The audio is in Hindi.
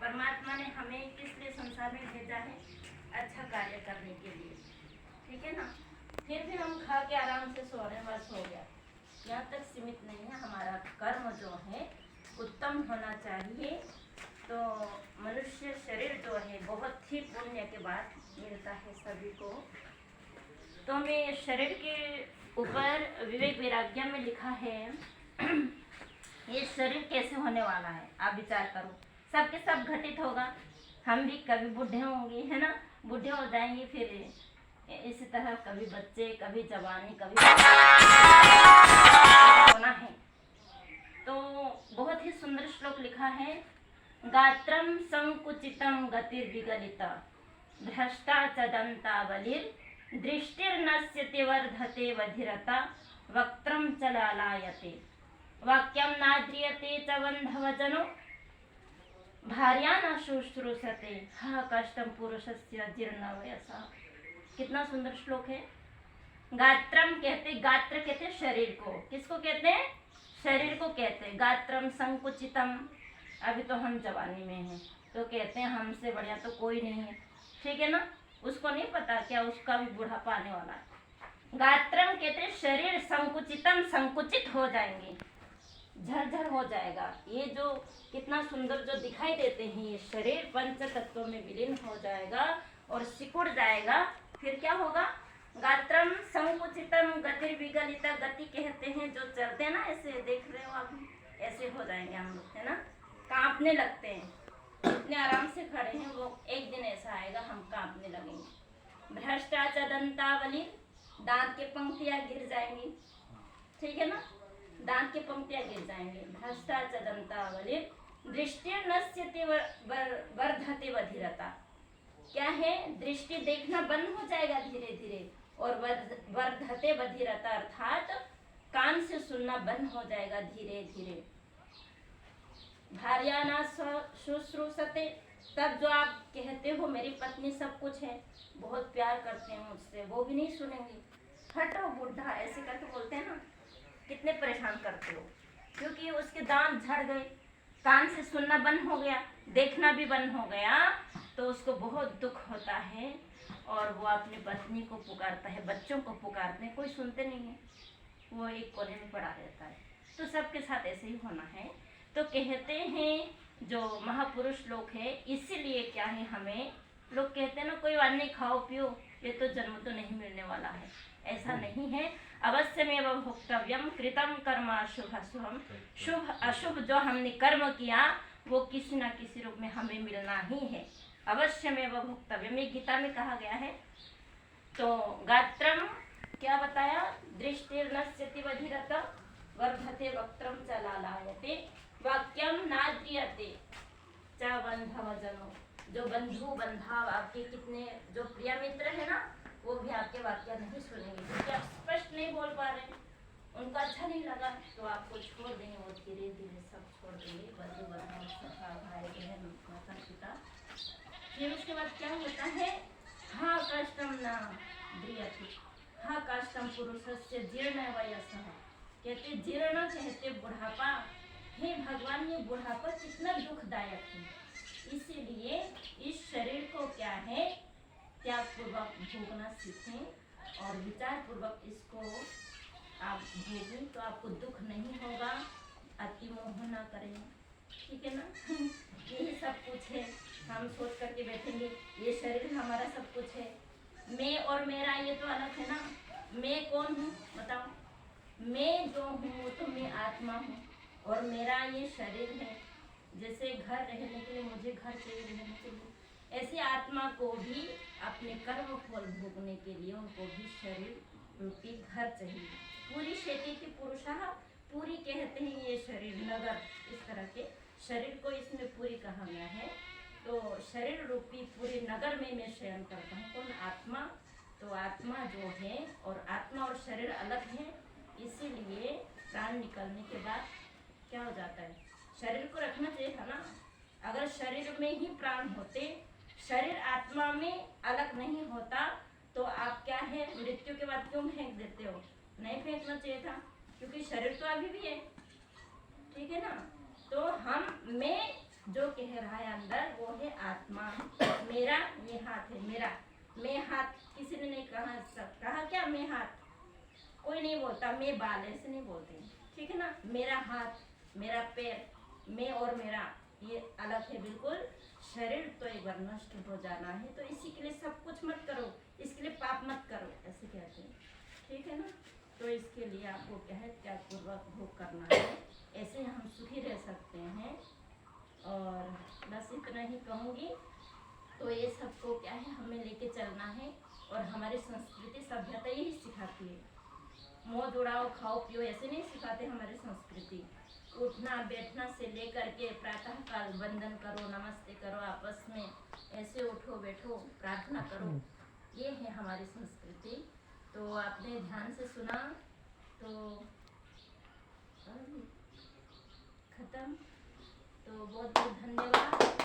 परमात्मा ने हमें किस लिए संसार में भेजा है? अच्छा कार्य करने के लिए, ठीक है ना। फिर भी हम खा के आराम से सो रहे, बस हो गया, यहाँ तक सीमित नहीं है। हमारा कर्म जो है उत्तम होना चाहिए। तो मनुष्य शरीर जो है बहुत ही पुण्य के बाद मिलता है सभी को। तो मैं शरीर के ऊपर विवेक वैराग्य में लिखा है ये शरीर कैसे होने वाला है, आप विचार करो। सबके सब घटित होगा, हम भी कभी बूढ़े होंगे, है ना, बूढ़े हो जाएंगे, फिर इसी तरह कभी बच्चे, कभी जवानी, कभी होना है। तो बहुत ही सुंदर श्लोक लिखा है, गात्रम संकुचितम गतिर्विगलित भ्रष्टा च दंतावलिर दृष्टिर्नश्यते वर्धते वधिरता वक्त्रम च लालायते वाक्यम नाद्रियते च बंधवजनो भार्या न शुश्रूषते हा कष्टम पुरुषस्य जीर्णवयसा। कितना सुंदर श्लोक है। गात्रम कहते, गात्र कहते शरीर को, किसको कहते हैं? शरीर को कहते हैं। गात्रम संकुचितम, अभी तो हम जवानी में हैं तो कहते हैं हमसे बढ़िया तो कोई नहीं है, ठीक है ना। उसको नहीं पता क्या उसका भी बुढ़ापा आने वाला है। गात्रम कहते शरीर, संकुचितम संकुचित हो जाएंगे, झरझर हो जाएगा। ये जो कितना सुंदर जो दिखाई देते हैं ये शरीर पंच तत्वों में विलीन हो जाएगा और सिकुड़ जाएगा। फिर क्या होगा? गात्रम संकुचितम गतिर्विगलिता, गति कहते हैं जो चलते हैं ना, ऐसे देख रहे हो आप, ऐसे हो जाएंगे हम लोग, है ना, कांपने लगते हैं। इतने आराम से खड़े हैं, वो एक दिन ऐसा आएगा हम कांपने लगेंगे। भ्रष्टाचार दंतावली, दांत के पंक्तियां गिर जाएंगी, ठीक है ना, दांत के पंक्तियां गिर जाएंगे। भ्रष्टाचार दंतावली दृष्टि नश्यते वर्धते वधिरता, क्या है? दृष्टि देखना बंद हो जाएगा धीरे धीरे, और वर्धते बधिरता अर्थात कान से सुनना बंद हो जाएगा धीरे धीरे। भार्याना शुश्रूषते, तब जो आप कहते हो मेरी पत्नी सब कुछ है, बहुत प्यार करते हैं मुझसे, वो भी नहीं सुनेंगी। हटो बुढ़ा, ऐसे करके बोलते हैं ना, कितने परेशान करते हो, क्योंकि उसके दांत झड़ गए, कान से सुनना बंद हो गया, देखना भी बंद हो गया, तो उसको बहुत दुख होता है और वो अपनी पत्नी को पुकारता है, बच्चों को पुकारते हैं, कोई सुनते नहीं है, वो एक कोने में पड़ा रहता है। तो सबके साथ ऐसे ही होना है। तो कहते हैं जो महापुरुष लोग हैं, इसीलिए क्या है, हमें लोग कहते हैं ना कोई बात नहीं, खाओ पियो, ये तो जन्म तो नहीं मिलने वाला है, ऐसा नहीं है। अवश्यमेव भोक्तव्यम कृतम कर्म अशुभम, शुभ अशुभ जो हमने कर्म किया वो किसी न किसी रूप में हमें मिलना ही है। अवश्यमेव भोक्तव्यम, ये गीता में कहा गया है। तो गात्रम क्या बताया? दृष्टिर्नश्यति वधिरत वर्धते वक्त्रम च लालायते वाक्यम नाद्रियते च बंधवजनो, जो बंधु बंधाव आपके कितने जो प्रिय मित्र है ना, वो भी आपके वाक्य नहीं सुनेंगे, क्योंकि आप स्पष्ट नहीं बोल पा रहे, उनका अच्छा नहीं लगा तो आपको छोड़ देंगे, वो धीरे धीरे सब छोड़ देंगे, बंधु बंधव सखा भाई बहन माता पिता। फिर उसके बाद क्या होता है? हा कष्टम न द्रियते, हा कष्टम पुरुषस्य जीर्ण वयसः, कहते जीर्ण कहते बुढ़ापा। हे भगवान, ये बुढ़ापा कितना दुखदायक है, इसीलिए इस शरीर को क्या है, त्याग पूर्वक भोगना सीखें और विचार पूर्वक इसको आप भोगें तो आपको दुख नहीं होगा, अति मोह न करें, ठीक है ना। यही सब कुछ है। हम सोच करके बैठेंगे ये शरीर हमारा सब कुछ है, मैं और मेरा ये तो अलग है ना। मैं कौन हूँ बताओ? मैं जो हूँ वो तो मैं आत्मा हूँ, और मेरा ये शरीर है। जैसे घर रहने के लिए मुझे घर चाहिए रहने के लिए, ऐसे आत्मा को भी अपने कर्म फल भोगने के लिए उनको भी शरीर रूपी घर चाहिए। पूरी शेती की पुरुषाः पूरी कहते हैं ये शरीर नगर, इस तरह के शरीर को इसमें पूरी कहा गया है। तो शरीर रूपी पूरी नगर में मैं शयन करता हूँ, कौन? आत्मा। तो आत्मा जो है, और आत्मा और शरीर अलग है, इसीलिए प्राण निकलने के बाद क्या हो जाता है? शरीर को रखना चाहिए था ना। अगर शरीर में ही प्राण होते, शरीर आत्मा में अलग नहीं होता, तो आप क्या है, मृत्यु के बाद क्यों फेंक देते हो? नहीं फेंकना चाहिए था, क्योंकि शरीर तो अभी भी है, ठीक है ना। तो हम, जो कह रहा है अंदर वो है आत्मा। मेरा ये हाथ है, मेरा मैं हाथ, किसी ने नहीं कहा क्या मैं हाथ, कोई नहीं बोलता मैं बाल, ऐसे नहीं बोलते, ठीक है ना। मेरा हाथ, मेरा पैर, मैं और मेरा ये अलग है बिल्कुल। शरीर तो एक बार नष्ट हो जाना है, तो इसी के लिए सब कुछ मत करो, इसके लिए पाप मत करो, ऐसे कहते हैं, ठीक है ना। तो इसके लिए आपको क्या है, त्यागपूर्वक भोग करना है, ऐसे हम सुखी रह सकते हैं। और बस इतना ही कहूँगी। तो ये सबको क्या है, हमें लेके चलना है। और हमारी संस्कृति सभ्यता यही सिखाती है, मौज उड़ाओ खाओ पियो, ऐसे नहीं सिखाते हमारी संस्कृति। उठना बैठना से लेकर के प्रातः काल वंदन करो, नमस्ते करो आपस में, ऐसे उठो बैठो प्रार्थना करो, ये है हमारी संस्कृति। तो आपने ध्यान से सुना तो खत्म। तो बहुत बहुत धन्यवाद।